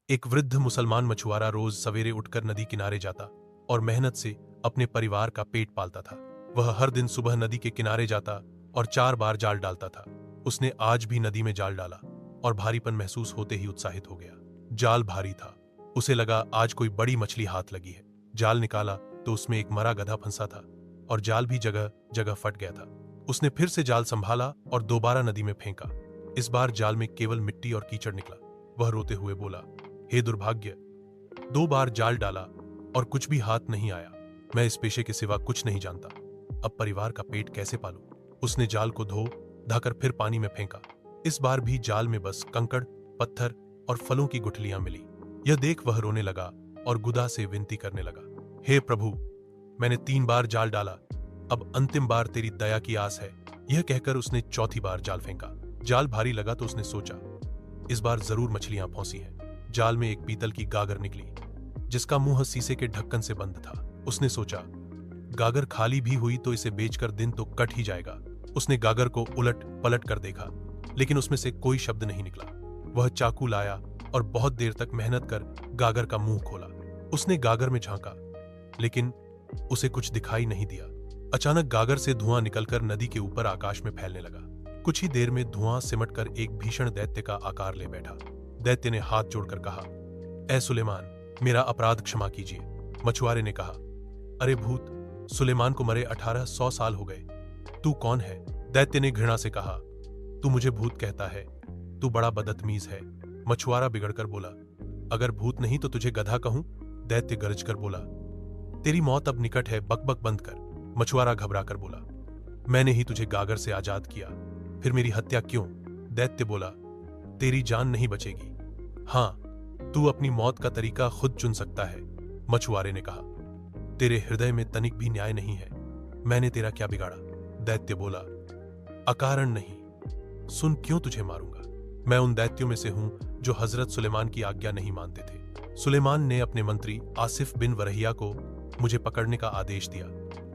एक वृद्ध मुसलमान मछुआरा रोज सवेरे उठकर नदी किनारे जाता और मेहनत से अपने परिवार का पेट पालता था। वह हर दिन सुबह नदी के किनारे जाता और 4 बार जाल डालता था। उसने आज भी नदी में जाल डाला और भारीपन महसूस होते ही उत्साहित हो गया। जाल भारी था। उसे लगा आज कोई बड़ी मछली हाथ लगी है। जाल निकाला तो उसमें एक मरा गधा फंसा था और जाल भी जगह जगह फट गया था। उसने फिर से जाल संभाला और दोबारा नदी में फेंका। इस बार जाल में केवल मिट्टी और कीचड़ निकला। वह रोते हुए बोला, हे दुर्भाग्य, 2 बार जाल डाला और कुछ भी हाथ नहीं आया। मैं इस पेशे के सिवा कुछ नहीं जानता। अब परिवार का पेट कैसे पालूं? उसने जाल को धोकर फिर पानी में फेंका। इस बार भी जाल में बस कंकड़, पत्थर और फलों की गुठलियां मिली। यह देख वह रोने लगा और गुदा से विनती करने लगा, हे प्रभु, मैंने 3 बार जाल डाला, अब अंतिम बार तेरी दया की आस है। यह कहकर उसने चौथी बार जाल फेंका। जाल भारी लगा तो उसने सोचा, इस बार जरूर मछलियां फंसी हैं। जाल में एक पीतल की गागर निकली जिसका मुंह शीशे के ढक्कन से बंद था। उसने सोचा, गागर खाली भी हुई तो इसे बेचकर दिन तो कट ही जाएगा। उसने गागर को उलट पलट कर देखा, लेकिन उसमें से कोई शब्द नहीं निकला। वह चाकू लाया और बहुत देर तक मेहनत कर गागर का मुंह खोला। उसने गागर में झांका, लेकिन उसे कुछ दिखाई नहीं दिया। अचानक गागर से धुआं निकलकर नदी के ऊपर आकाश में फैलने लगा। कुछ ही देर में धुआं सिमटकर एक भीषण दैत्य का आकार ले बैठा। दैत्य ने हाथ जोड़कर कहा, ऐ सुलेमान, मेरा अपराध क्षमा कीजिए। मछुआरे ने कहा, अरे भूत, सुलेमान को मरे 1800 साल हो गए। तू कौन है? दैत्य ने घृणा से कहा, तू मुझे भूत कहता है? तू बड़ा बदतमीज है। मछुआरा बिगड़कर बोला, अगर भूत नहीं तो तुझे गधा कहूं? दैत्य गरजकर बोला, तेरी मौत अब निकट है, बकबक बंद कर। मछुआरा घबराकर बोला, मैंने ही तुझे गागर से आजाद किया, फिर मेरी हत्या क्यों? दैत्य बोला, तेरी जान नहीं बचेगी। हाँ, तू अपनी मौत का तरीका खुद चुन सकता है। मछुआरे ने कहा, तेरे हृदय में तनिक भी न्याय नहीं है। मैंने तेरा क्या बिगाड़ा? दैत्य बोला, अकारण नहीं, सुन क्यों तुझे मारूंगा। मैं उन दैत्यों में से हूं जो हजरत सुलेमान की आज्ञा नहीं मानते थे। सुलेमान ने अपने मंत्री आसिफ बिन वरहिया को मुझे पकड़ने का आदेश दिया।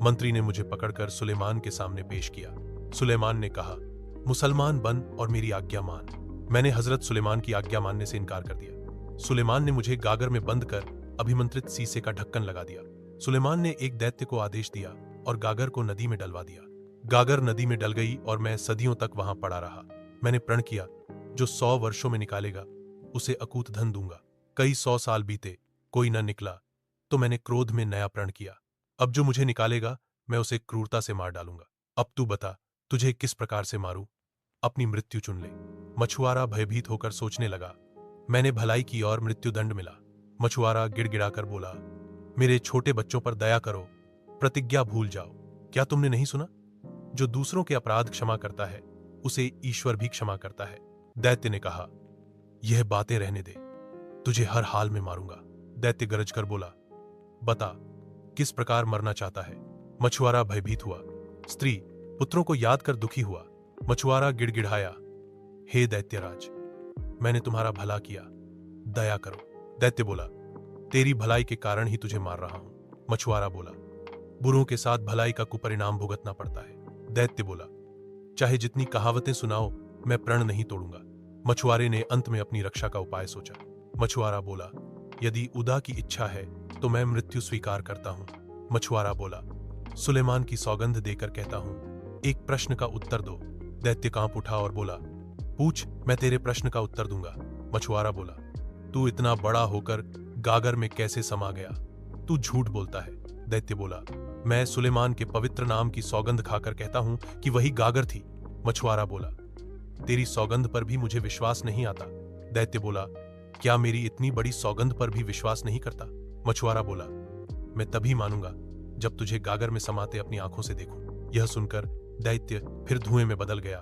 मंत्री ने मुझे पकड़कर सुलेमान के सामने पेश किया। सुलेमान ने कहा, मुसलमान बन और मेरी आज्ञा मान। मैंने हजरत सुलेमान की आज्ञा मानने से इनकार कर दिया। सुलेमान ने मुझे गागर में बंद कर अभिमंत्रित शीशे का ढक्कन लगा दिया। सुलेमान ने एक दैत्य को आदेश दिया और गागर को नदी में डलवा दिया। गागर नदी में डल गई और मैं सदियों तक वहां पड़ा रहा। मैंने प्रण किया, जो 100 वर्षों में निकालेगा उसे अकूत धन दूंगा। कई 100 साल बीते, कोई न निकला, तो मैंने क्रोध में नया प्रण किया, अब जो मुझे निकालेगा मैं उसे क्रूरता से मार डालूंगा। अब तू बता, तुझे किस प्रकार से मारूं? अपनी मृत्यु चुन ले। मछुआरा भयभीत होकर सोचने लगा, मैंने भलाई की और मृत्युदंड मिला। मछुआरा गिड़गिड़ाकर बोला, मेरे छोटे बच्चों पर दया करो, प्रतिज्ञा भूल जाओ। क्या तुमने नहीं सुना, जो दूसरों के अपराध क्षमा करता है उसे ईश्वर भी क्षमा करता है। दैत्य ने कहा, यह बातें रहने दे, तुझे हर हाल में मारूंगा। दैत्य गरजकर बोला, बता, किस प्रकार मरना चाहता है? मछुआरा भयभीत हुआ, स्त्री पुत्रों को याद कर दुखी हुआ। मछुआरा गिड़गिड़ाया, हे दैत्यराज, मैंने तुम्हारा भला किया, दया करो। दैत्य बोला, तेरी भलाई के कारण ही तुझे मार रहा हूं। मछुआरा बोला, बुरों के साथ भलाई का कुपरिणाम भुगतना पड़ता है। दैत्य बोला, चाहे जितनी कहावतें सुनाओ, मैं प्रण नहीं तोड़ूंगा। मछुआरे ने अंत में अपनी रक्षा का उपाय सोचा। मछुआरा बोला, यदि उदा की इच्छा है तो मैं मृत्यु स्वीकार करता हूं। मछुआरा बोला, सुलेमान की सौगंध देकर कहता हूं, एक प्रश्न का उत्तर दो। दैत्य कांप उठा और बोला, पूछ, मैं तेरे प्रश्न का उत्तर दूंगा। मछुआरा बोला, तू इतना बड़ा होकर गागर में कैसे समा गया? तू झूठ बोलता है। दैत्य बोला, मैं सुलेमान के पवित्र नाम की सौगंध खाकर कहता हूं कि वही गागर थी। मछुआरा बोला, तेरी सौगंध पर भी मुझे विश्वास नहीं आता। दैत्य बोला, क्या मेरी इतनी बड़ी सौगंध पर भी विश्वास नहीं करता? मछुआरा बोला, मैं तभी मानूंगा जब तुझे गागर में समाते अपनी आंखों से देखूं। यह सुनकर दैत्य फिर धुएं में बदल गया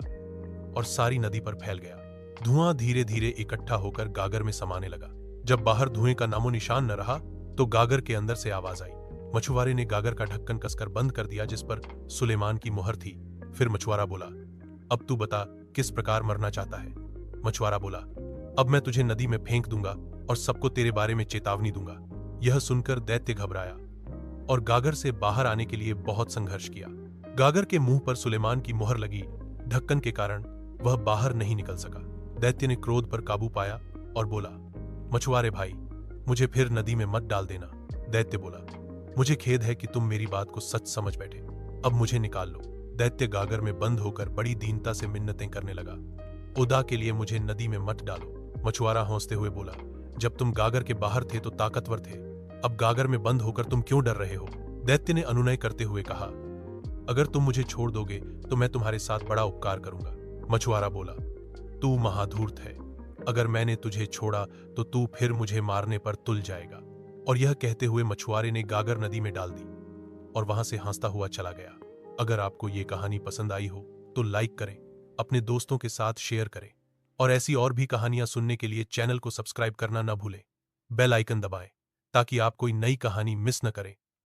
और सारी नदी पर फैल गया। धुआं धीरे धीरे इकट्ठा होकर गागर में समाने लगा। जब बाहर धुएं का नामो निशान न रहा तो गागर के अंदर से आवाज आई। मछुआरे ने गागर का ढक्कन कसकर बंद कर दिया जिस पर सुलेमान की मुहर थी। फिर मछुआरा बोला, अब तू बता, किस प्रकार मरना चाहता है? मछुआरा बोला, अब मैं तुझे नदी में फेंक दूंगा और सबको तेरे बारे में चेतावनी दूंगा। यह सुनकर दैत्य घबराया और गागर से बाहर आने के लिए बहुत संघर्ष किया। गागर के मुंह पर सुलेमान की मुहर लगी ढक्कन के कारण वह बाहर नहीं निकल सका। दैत्य ने क्रोध पर काबू पाया और बोला, मछुआरे भाई, मुझे फिर नदी में मत डाल देना, दैत्य बोला। मुझे खेद है कि तुम मेरी बात को सच समझ बैठे। अब मुझे निकाल लो। दैत्य गागर में बंद होकर बड़ी दीनता से मिन्नतें करने लगा। खुदा के लिए मुझे नदी में मत डालो, मछुआरा हंसते हुए बोला। जब तुम गागर के बाहर थे तो ताकतवर थे, अब गागर में बंद होकर तुम क्यों डर रहे हो? दैत्य ने अनुनय करते हुए कहा, अगर तुम मुझे छोड़ दोगे तो मैं तुम्हारे साथ बड़ा उपकार करूंगा। मछुआरा बोला, तू महाधूर्त है, अगर मैंने तुझे छोड़ा तो तू फिर मुझे मारने पर तुल जाएगा। और यह कहते हुए मछुआरे ने गागर नदी में डाल दी और वहां से हंसता हुआ चला गया। अगर आपको ये कहानी पसंद आई हो तो लाइक करें, अपने दोस्तों के साथ शेयर करें और ऐसी और भी कहानियां सुनने के लिए चैनल को सब्सक्राइब करना न भूलें। बेल आइकन दबाएं ताकि आप कोई नई कहानी मिस न करें।